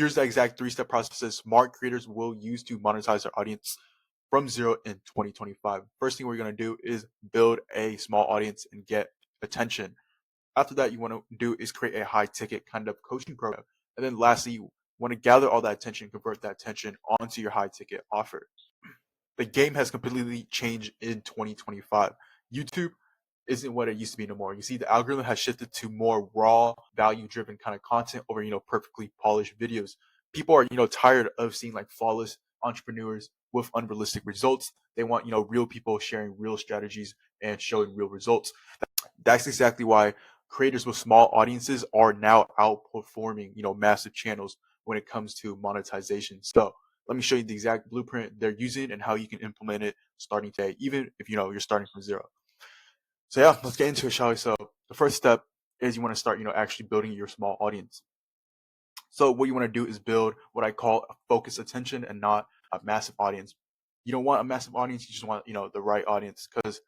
Here's the exact 3-step process smart creators will use to monetize their audience from zero in 2025. First thing we're going to do is build a small audience and get attention. After that, you want to do is create a high ticket kind of coaching program. And then lastly, you want to gather all that attention, convert that attention onto your high ticket offer. The game has completely changed in 2025. YouTube isn't what it used to be no more. You see, the algorithm has shifted to more raw, value-driven kind of content over, perfectly polished videos. People are, tired of seeing like flawless entrepreneurs with unrealistic results. They want, real people sharing real strategies and showing real results. That's exactly why creators with small audiences are now outperforming, massive channels when it comes to monetization. So let me show you the exact blueprint they're using and how you can implement it starting today, even if you're starting from zero. So yeah, let's get into it, shall we? So the first step is you want to start, actually building your small audience. So what you want to do is build what I call a focused attention and not a massive audience. You don't want a massive audience, you just want, the right audience, because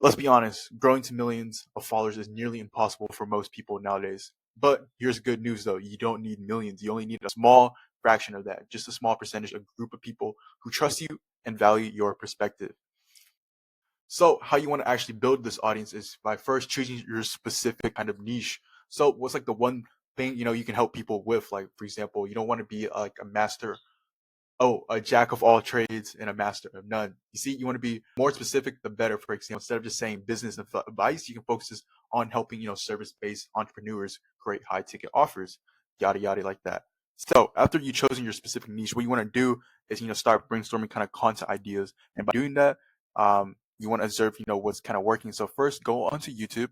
let's be honest, growing to millions of followers is nearly impossible for most people nowadays. But here's good news though, you don't need millions, you only need a small fraction of that, just a small percentage, a group of people who trust you and value your perspective. So how you want to actually build this audience is by first choosing your specific kind of niche. So what's like the one thing, you can help people with? Like, for example, you don't want to be like a jack of all trades and a master of none. You see, you want to be more specific, the better. For example, instead of just saying business advice, you can focus on helping, service-based entrepreneurs create high ticket offers, yada, yada, like that. So after you've chosen your specific niche, what you want to do is, start brainstorming kind of content ideas. And by doing that, you want to observe, what's kind of working. So first go onto YouTube,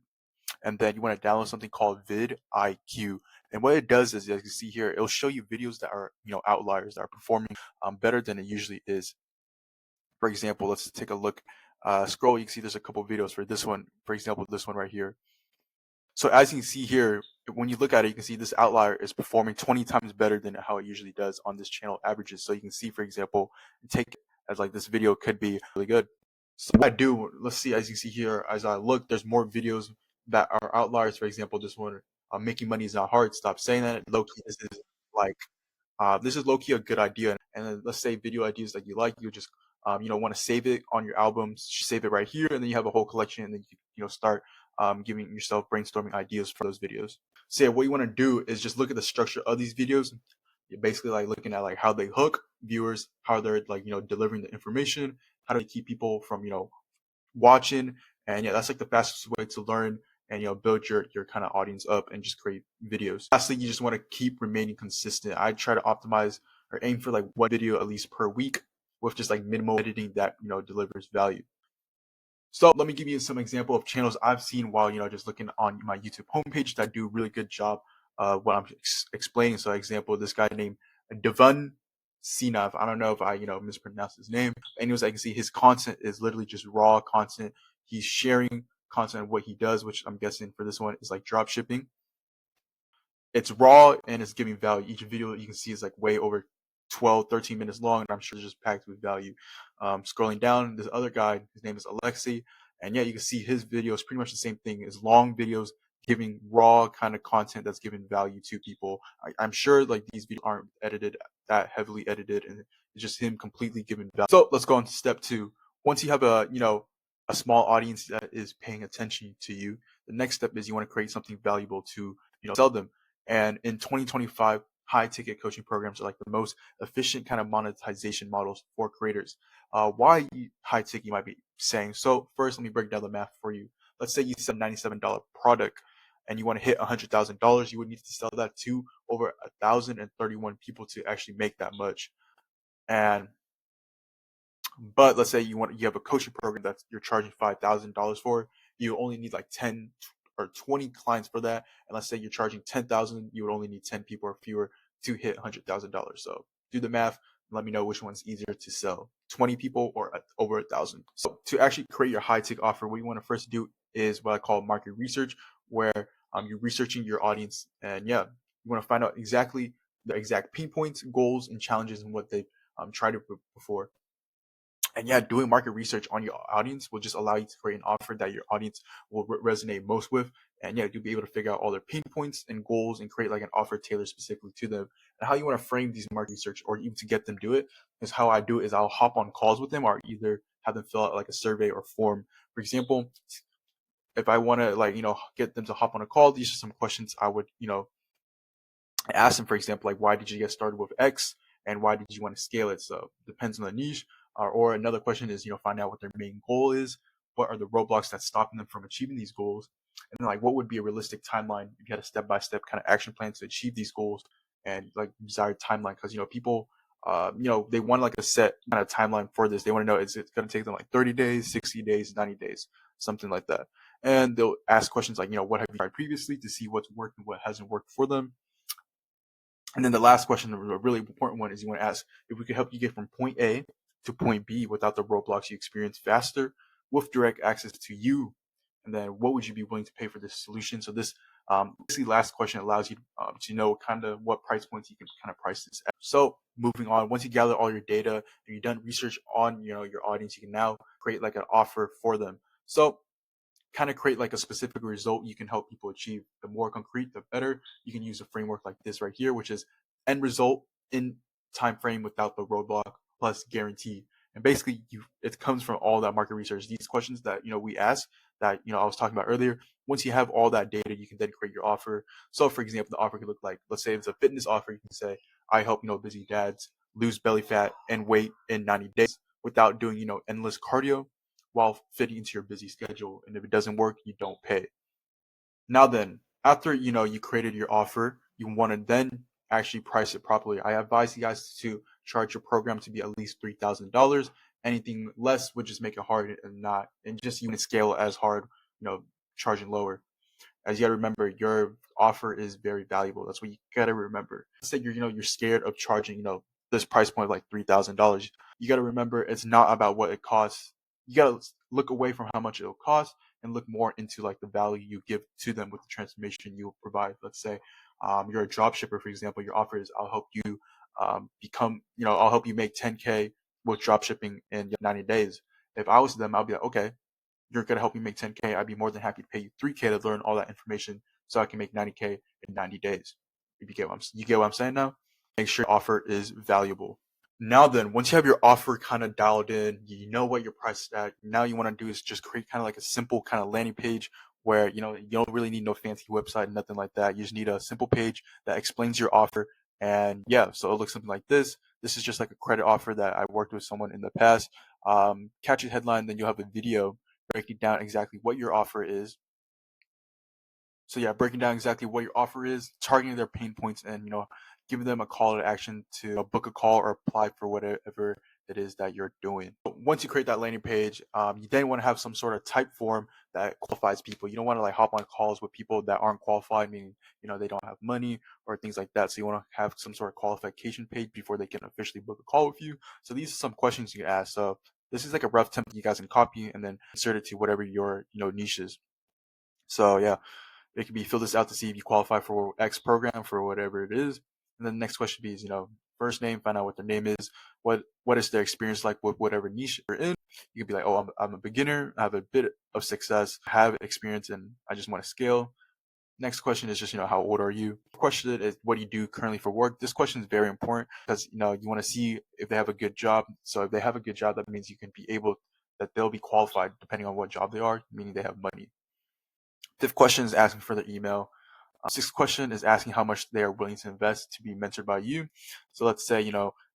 and then you want to download something called vidIQ. And what it does is, as you see here, it'll show you videos that are, outliers, that are performing better than it usually is. For example, let's take a look. Scroll, you can see there's a couple videos for this one. For example, this one right here. So as you can see here, when you look at it, you can see this outlier is performing 20 times better than how it usually does on this channel averages. So you can see, for example, take it as like this video could be really good. So what I do, let's see, as you see here, as I look, there's more videos that are outliers. For example, this one, making money is not hard. Stop saying that. Low key, like this is low key a good idea. And then let's say video ideas that you like, you just want to save it on your albums, save it right here, and then you have a whole collection, and then you start giving yourself brainstorming ideas for those videos. So yeah, what you want to do is just look at the structure of these videos. You're basically like looking at like how they hook viewers, how they're like delivering the information, how do they keep people from watching, and yeah, that's like the fastest way to learn and build your kind of audience up and just create videos. Lastly, you just want to keep remaining consistent. I try to optimize or aim for like one video at least per week with just like minimal editing that delivers value. So let me give you some example of channels I've seen while just looking on my YouTube homepage that do a really good job what I'm explaining. So example, this guy named Devon Sinav. I don't know if I mispronounced his name. Anyways, I can see his content is literally just raw content. He's sharing content of what he does, which I'm guessing for this one is like drop shipping. It's raw and it's giving value. Each video you can see is like way over 12, 13 minutes long, and I'm sure it's just packed with value. Scrolling down, this other guy, his name is Alexei, and yeah, you can see his videos pretty much the same thing. It's long videos giving raw kind of content that's giving value to people. I'm sure like these videos aren't edited that heavily edited, and it's just him completely giving value. So let's go on to step 2. Once you have a small audience that is paying attention to you, the next step is you want to create something valuable to sell them. And in 2025, high ticket coaching programs are like the most efficient kind of monetization models for creators. Why high ticket, you might be saying? So first, let me break down the math for you. Let's say you sell a $97 product and you want to hit $100,000. You would need to sell that to over 1,031 people to actually make that much. But let's say you have a coaching program that you're charging $5,000 for. You only need like 10 or 20 clients for that. And let's say you're charging 10,000, you would only need 10 people or fewer to hit $100,000. So do the math and let me know which one's easier to sell, 20 people or over 1,000. So to actually create your high ticket offer, what you want to first do is what I call market research, where you're researching your audience, and yeah, you want to find out exactly the exact pain points, goals, and challenges and what they've tried to before. And yeah, doing market research on your audience will just allow you to create an offer that your audience will resonate most with. And yeah, you'll be able to figure out all their pain points and goals and create like an offer tailored specifically to them. And how you want to frame these market research or even to get them do it is how I do it is I'll hop on calls with them or either have them fill out like a survey or form. For example, if I want to like, get them to hop on a call, these are some questions I would, ask them, for example, like, why did you get started with X and why did you want to scale it? So depends on the niche. Or another question is, find out what their main goal is. What are the roadblocks that's stopping them from achieving these goals? And then like, what would be a realistic timeline if you had a step-by-step kind of action plan to achieve these goals and like desired timeline? Because, people, they want like a set kind of timeline for this. They want to know, is it going to take them like 30 days, 60 days, 90 days, something like that. And they'll ask questions like, what have you tried previously to see what's worked and what hasn't worked for them. And then the last question, a really important one, is you want to ask if we could help you get from point A to point B without the roadblocks you experience faster with direct access to you. And then what would you be willing to pay for this solution? So this basically last question allows you to know kind of what price points you can kind of price this at. So moving on, once you gather all your data and you've done research on your audience, you can now create like an offer for them. So kind of create like a specific result you can help people achieve. The more concrete, the better. You can use a framework like this right here, which is end result in time frame without the roadblock plus guarantee. And basically, it comes from all that market research. These questions that we ask that I was talking about earlier. Once you have all that data, you can then create your offer. So, for example, the offer could look like, let's say it's a fitness offer. You can say, I help busy dads lose belly fat and weight in 90 days without doing endless cardio while fitting into your busy schedule. And if it doesn't work, you don't pay. Now then, after you created your offer, you want to then actually price it properly. I advise you guys to charge your program to be at least $3,000. Anything less would just make it hard and just you can scale as hard, charging lower. As you got to remember, your offer is very valuable. That's what you got to remember. Let's say you're scared of charging this price point of like $3,000. You got to remember it's not about what it costs. You got to look away from how much it'll cost and look more into like the value you give to them with the transformation you provide. Let's say you're a drop shipper, for example. Your offer is I'll help you I'll help you make 10K with drop shipping in 90 days. If I was them, I'll be like, okay, you're going to help me make 10K. I'd be more than happy to pay you 3K to learn all that information so I can make 90K in 90 days. If you get what I'm saying now? Make sure your offer is valuable. Now then, once you have your offer kind of dialed in, you know what your price is at. Now you want to do is just create kind of like a simple kind of landing page where you don't really need no fancy website, nothing like that. You just need a simple page that explains your offer. And yeah, so it looks something like this. This is just like a credit offer that I worked with someone in the past. Catch a headline, then you'll have a video breaking down exactly what your offer is. So yeah, breaking down exactly what your offer is, targeting their pain points, and giving them a call to action to book a call or apply for whatever it is that you're doing. Once you create that landing page, you then want to have some sort of type form that qualifies people. You don't want to like hop on calls with people that aren't qualified, meaning they don't have money or things like that. So you want to have some sort of qualification page before they can officially book a call with you. So these are some questions you ask. So this is like a rough template you guys can copy and then insert it to whatever your niche is. So yeah, it could be fill this out to see if you qualify for X program for whatever it is. And then the next question is, first name, find out what their name is, what is their experience like with whatever niche they're in. You could be like, oh, I'm a beginner, I have a bit of success, have experience, and I just want to scale. Next question is just, how old are you? Question is, what do you do currently for work? This question is very important because, you want to see if they have a good job. So if they have a good job, that means you can be able, that they'll be qualified depending on what job they are, meaning they have money. Fifth question is asking for their email. Sixth question is asking how much they are willing to invest to be mentored by you. So let's say,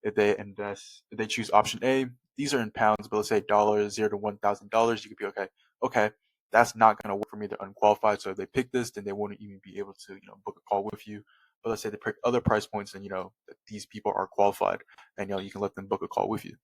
if they choose option A, these are in pounds, but let's say dollars, $0 to $1,000, you could be okay, that's not going to work for me. They're unqualified. So if they pick this, then they won't even be able to, book a call with you. But let's say they pick other price points and, that these people are qualified and, you can let them book a call with you.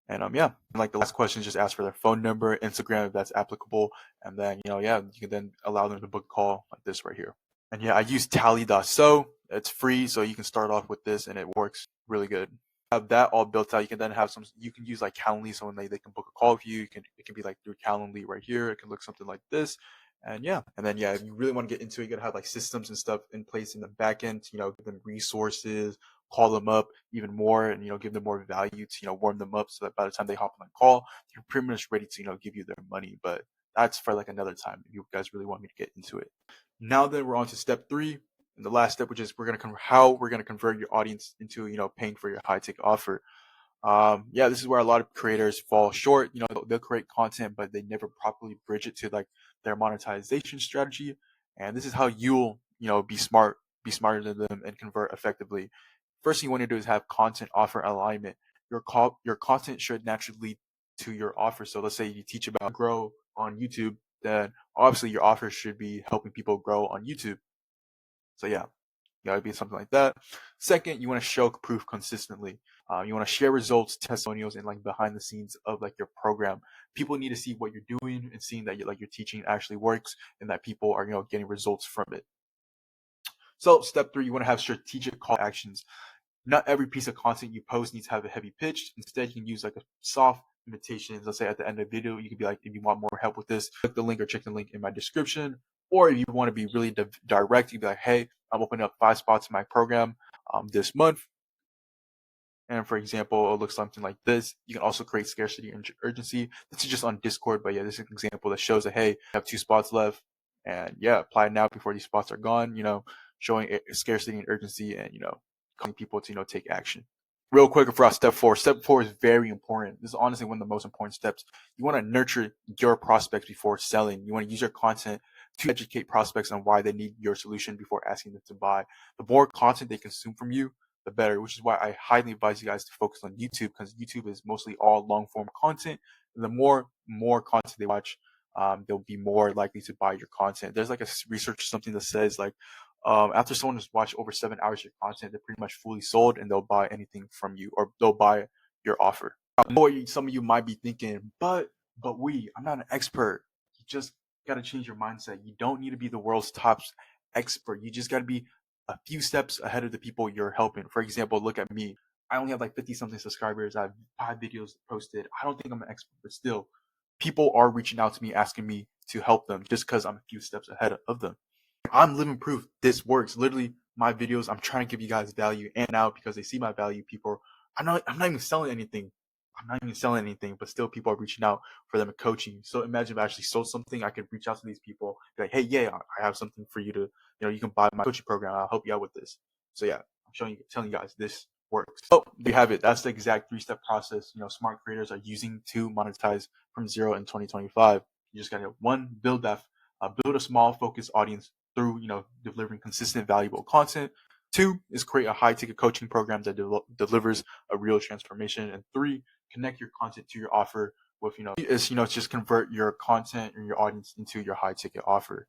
And yeah, and like the last question is just ask for their phone number, Instagram if that's applicable, and then you can then allow them to book a call like this right here. And yeah, I use tally.so. It's free, so you can start off with this and it works really good. Have that all built out. You can then have you can use like Calendly, so when they can book a call with you, it can be like through Calendly right here. It can look something like this. And yeah, and then if you really want to get into it, you gotta have like systems and stuff in place in the back end, give them resources, call them up even more, and give them more value to warm them up so that by the time they hop on the call, they're pretty much ready to give you their money. But that's for like another time if you guys really want me to get into it. Now then we're on to step 3. And the last step, which is how we're gonna convert your audience into paying for your high ticket offer. Yeah, this is where a lot of creators fall short. They'll create content, but they never properly bridge it to like their monetization strategy. And this is how you'll, be smarter than them and convert effectively. First thing you want to do is have content offer alignment. Your content should naturally lead to your offer. So let's say you teach about grow on YouTube, then obviously your offer should be helping people grow on YouTube. So yeah, gotta be something like that. Second, you want to show proof consistently. You want to share results, testimonials, and like behind the scenes of like your program. People need to see what you're doing and seeing that your teaching actually works and that people are getting results from it. So step 3, you want to have strategic call to actions. Not every piece of content you post needs to have a heavy pitch. Instead, you can use like a soft invitation. Let's say at the end of the video, you could be like, if you want more help with this, click the link or check the link in my description. Or if you want to be really direct, you'd be like, hey, I'm opening up 5 spots in my program this month. And for example, it looks something like this. You can also create scarcity and urgency. This is just on Discord, but yeah, this is an example that shows that, hey, I have 2 spots left. And yeah, apply now before these spots are gone, showing scarcity and urgency and, calling people to, take action. Real quick for us, step 4. Step 4 is very important. This is honestly one of the most important steps. You want to nurture your prospects before selling. You want to use your content to educate prospects on why they need your solution before asking them to buy. The more content they consume from you, the better, which is why I highly advise you guys to focus on YouTube, because YouTube is mostly all long form content. And the more content they watch, they'll be more likely to buy your content. There's like a research or something that says like after someone has watched over 7 hours of your content, they're pretty much fully sold and they'll buy anything from you or they'll buy your offer. I know what some of you might be thinking, but I'm not an expert. You just got to change your mindset. You don't need to be the world's top expert. You just got to be a few steps ahead of the people you're helping. For example, look at me. I only have like 50 something subscribers. I have 5 videos posted. I don't think I'm an expert, but still, people are reaching out to me asking me to help them just because I'm a few steps ahead of them. I'm living proof this works. Literally, my videos, I'm trying to give you guys value, and now because they see my value, people, I'm not even selling anything. I'm not even selling anything, but still people are reaching out for them coaching. So imagine if I actually sold something, I could reach out to these people, be like, hey, yeah, I have something for you to, you can buy my coaching program. I'll help you out with this. So yeah, telling you guys this works. So there you have it. That's the exact 3-step process, smart creators are using to monetize from zero in 2025. You just gotta build a small focused audience through delivering consistent valuable content. 2 is create a high ticket coaching program that delivers a real transformation. And 3, connect your content to your offer with just convert your content and your audience into your high ticket offer.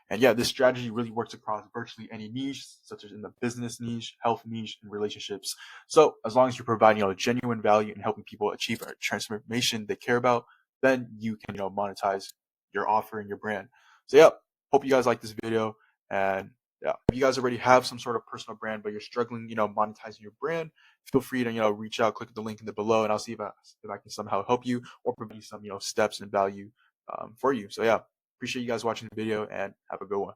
And yeah, this strategy really works across virtually any niche, such as in the business niche, health niche, and relationships. So as long as you're providing genuine value and helping people achieve a transformation they care about, then you can monetize your offer and your brand. So yeah, hope you guys like this video. And yeah, if you guys already have some sort of personal brand, but you're struggling, monetizing your brand, feel free to reach out, click the link in the below, and I'll see if I can somehow help you or provide you some steps and value for you. So yeah. Appreciate you guys watching the video and have a good one.